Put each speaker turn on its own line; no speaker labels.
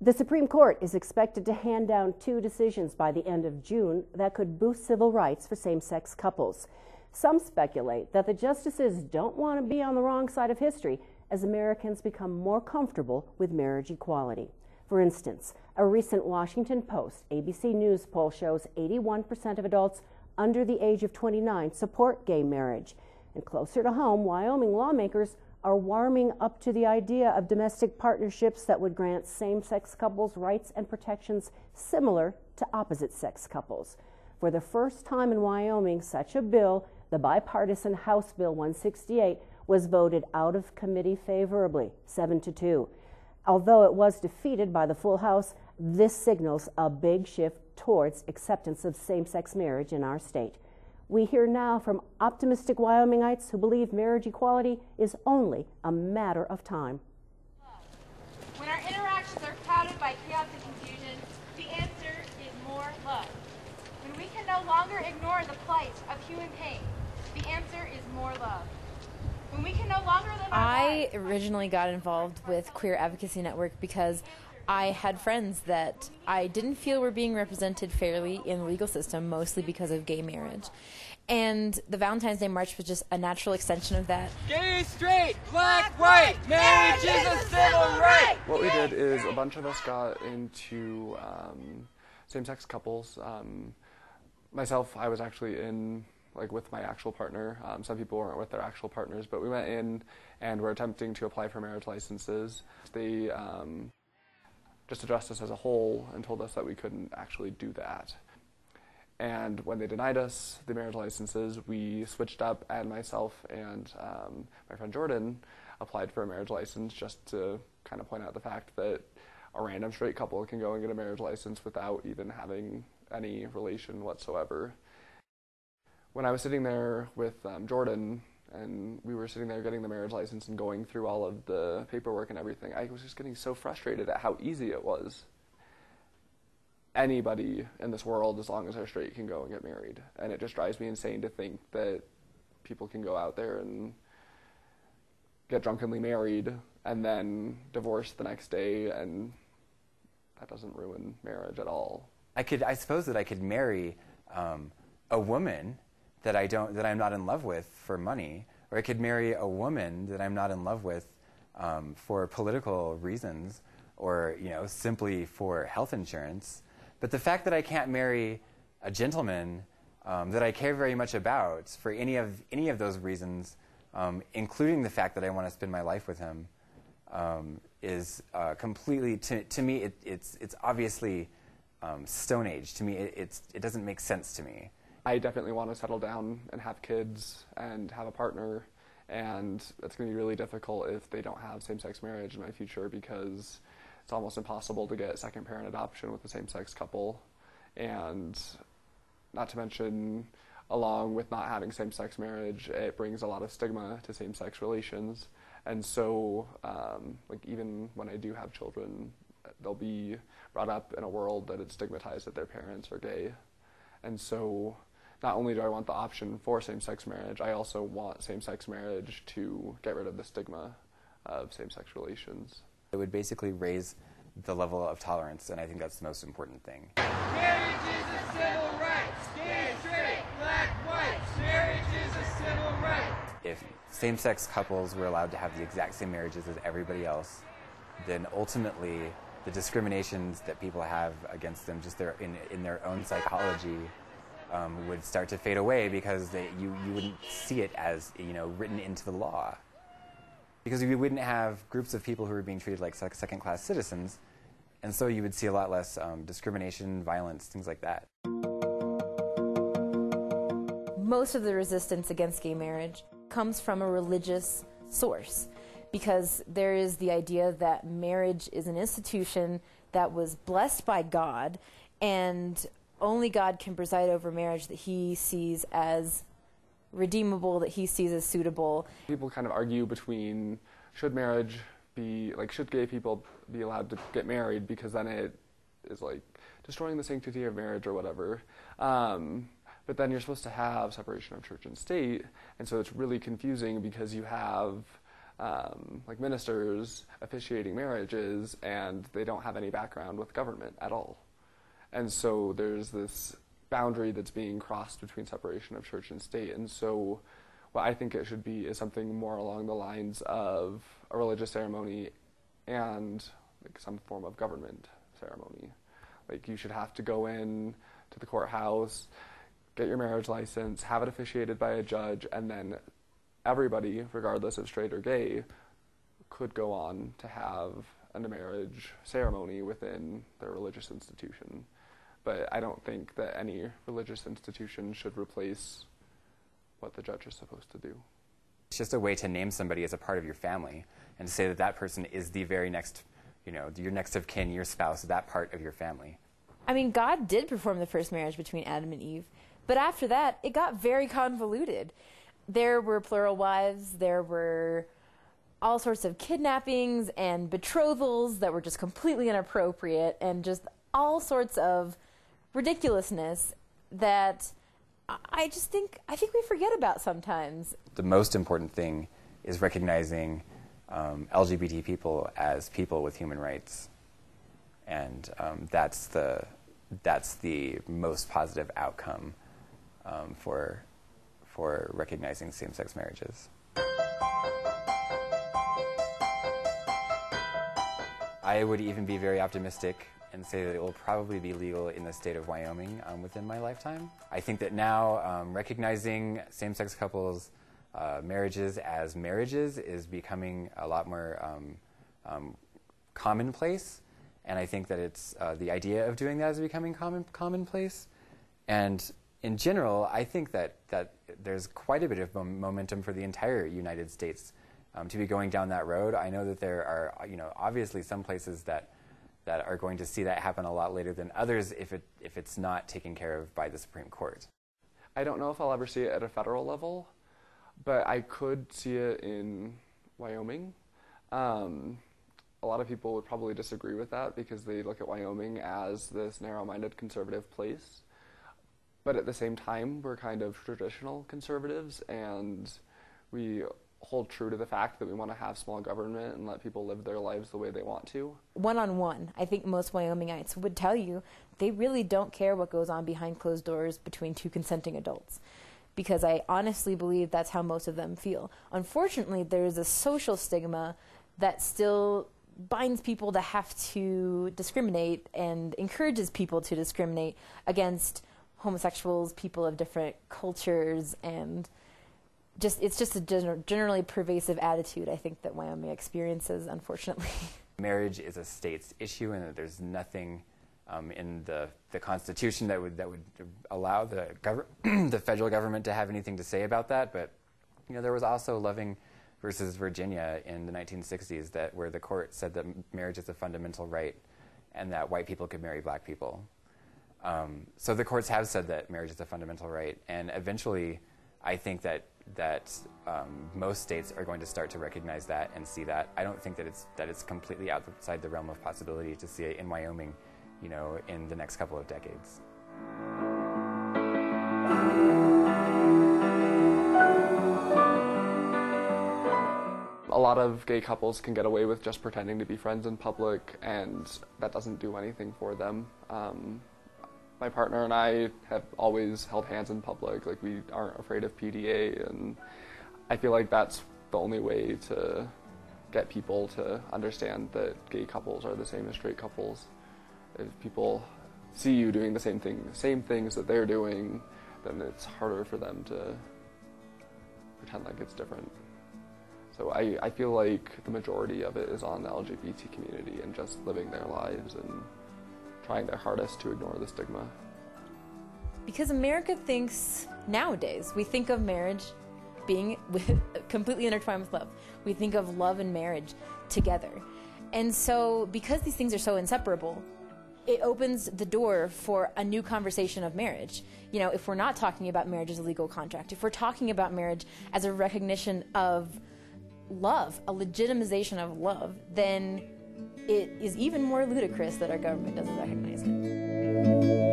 The Supreme Court is expected to hand down 2 decisions by the end of June that could boost civil rights for same-sex couples. Some speculate that the justices don't want to be on the wrong side of history as Americans become more comfortable with marriage equality. For instance, a recent Washington Post ABC News poll shows 81% of adults under the age of 29 support gay marriage. And closer to home, Wyoming lawmakers are warming up to the idea of domestic partnerships that would grant same-sex couples rights and protections similar to opposite-sex couples. For the first time in Wyoming, such a bill, the bipartisan House Bill 168, was voted out of committee favorably, 7-2. Although it was defeated by the full House, this signals a big shift towards acceptance of same-sex marriage in our state. We hear now from optimistic Wyomingites who believe marriage equality is only a matter of time.
When our interactions are clouded by chaos and confusion, the answer is more love. When we can no longer ignore the plight of human pain, the answer is more love. When we can no longer live
I originally got involved with Queer Advocacy Network because I had friends that I didn't feel were being represented fairly in the legal system, mostly because of gay marriage. And the Valentine's Day March was just a natural extension of that.
Gay, straight, black, white, marriage is a civil right!
What we did is a bunch of us got into same-sex couples. Myself, I was actually in with my actual partner. Some people weren't with their actual partners, but we went in and were attempting to apply for marriage licenses. They just addressed us as a whole and told us that we couldn't actually do that. And when they denied us the marriage licenses, we switched up, and myself and my friend Jordan applied for a marriage license just to kind of point out the fact that a random straight couple can go and get a marriage license without even having any relation whatsoever. When I was sitting there with Jordan, and we were sitting there getting the marriage license and going through all of the paperwork and everything, I was just getting so frustrated at how easy it was. Anybody in this world, as long as they're straight, can go and get married. And it just drives me insane to think that people can go out there and get drunkenly married and then divorce the next day, and that doesn't ruin marriage at all.
I suppose that I could marry a woman that I'm not in love with for money, or I could marry a woman that I'm not in love with for political reasons, or simply for health insurance. But the fact that I can't marry a gentleman that I care very much about for any of those reasons, including the fact that I want to spend my life with him, is completely, to me, it's obviously Stone Age. To me, it doesn't make sense to me.
I definitely want to settle down and have kids and have a partner, and it's going to be really difficult if they don't have same-sex marriage in my future, because it's almost impossible to get second parent adoption with a same-sex couple. And not to mention, along with not having same-sex marriage, it brings a lot of stigma to same-sex relations. And so even when I do have children, they'll be brought up in a world that it's stigmatized that their parents are gay. And so not only do I want the option for same-sex marriage, I also want same-sex marriage to get rid of the stigma of same-sex relations.
It would basically raise the level of tolerance, and I think that's the most important thing.
Marriage is a civil right! Gay, straight, black, white, marriage is a civil right!
If same-sex couples were allowed to have the exact same marriages as everybody else, then ultimately the discriminations that people have against them just in their own psychology would start to fade away, because you wouldn't see it as written into the law. Because we wouldn't have groups of people who are being treated like second-class citizens, and so you would see a lot less discrimination, violence, things like that.
Most of the resistance against gay marriage comes from a religious source, because there is the idea that marriage is an institution that was blessed by God, and only God can preside over marriage that he sees as redeemable, that he sees as suitable.
People kind of argue between should marriage be, should gay people be allowed to get married, because then it is destroying the sanctity of marriage or whatever. But then you're supposed to have separation of church and state, and so it's really confusing, because you have like ministers officiating marriages, and they don't have any background with government at all. And so there's this boundary that's being crossed between separation of church and state. And so what I think it should be is something more along the lines of a religious ceremony and like some form of government ceremony. Like you should have to go in to the courthouse, get your marriage license, have it officiated by a judge, and then everybody, regardless of straight or gay, could go on to have a marriage ceremony within their religious institution. But I don't think that any religious institution should replace what the judge is supposed to do.
It's just a way to name somebody as a part of your family and to say that that person is the very next, your next of kin, your spouse, that part of your family.
I mean, God did perform the first marriage between Adam and Eve, but after that, it got very convoluted. There were plural wives, there were all sorts of kidnappings and betrothals that were just completely inappropriate, and just all sorts of ridiculousness that I think we forget about sometimes.
The most important thing is recognizing LGBT people as people with human rights, and that's the most positive outcome for recognizing same-sex marriages. I would even be very optimistic and say that it will probably be legal in the state of Wyoming within my lifetime. I think that now recognizing same-sex couples' marriages as marriages is becoming a lot more commonplace, and I think that it's the idea of doing that is becoming commonplace. And in general, I think that there's quite a bit of momentum for the entire United States to be going down that road. I know that there are, obviously some places that are going to see that happen a lot later than others if it's not taken care of by the Supreme Court.
I don't know if I'll ever see it at a federal level, but I could see it in Wyoming. A lot of people would probably disagree with that because they look at Wyoming as this narrow-minded conservative place. But at the same time, we're kind of traditional conservatives, and we hold true to the fact that we want to have small government and let people live their lives the way they want to.
One-on-one, I think most Wyomingites would tell you they really don't care what goes on behind closed doors between two consenting adults, because I honestly believe that's how most of them feel. Unfortunately, there is a social stigma that still binds people to have to discriminate and encourages people to discriminate against homosexuals, people of different cultures, and it's just a generally pervasive attitude, I think, that Wyoming experiences, unfortunately.
Marriage is a state's issue, and that there's nothing in the Constitution that would allow the federal government to have anything to say about that. But there was also Loving versus Virginia in the 1960s where the court said that marriage is a fundamental right, and that white people could marry black people. So the courts have said that marriage is a fundamental right, and eventually, I think that most states are going to start to recognize that and see that. I don't think that it's completely outside the realm of possibility to see it in Wyoming, in the next couple of decades.
A lot of gay couples can get away with just pretending to be friends in public, and that doesn't do anything for them. My partner and I have always held hands in public. Like, we aren't afraid of PDA, and I feel like that's the only way to get people to understand that gay couples are the same as straight couples. If people see you doing the same things that they're doing, then it's harder for them to pretend like it's different. So I feel like the majority of it is on the LGBT community and just living their lives and trying their hardest to ignore the stigma.
Because America thinks, nowadays, we think of marriage being completely intertwined with love. We think of love and marriage together. And so, because these things are so inseparable, it opens the door for a new conversation of marriage. If we're not talking about marriage as a legal contract, if we're talking about marriage as a recognition of love, a legitimization of love, then it is even more ludicrous that our government doesn't recognize it.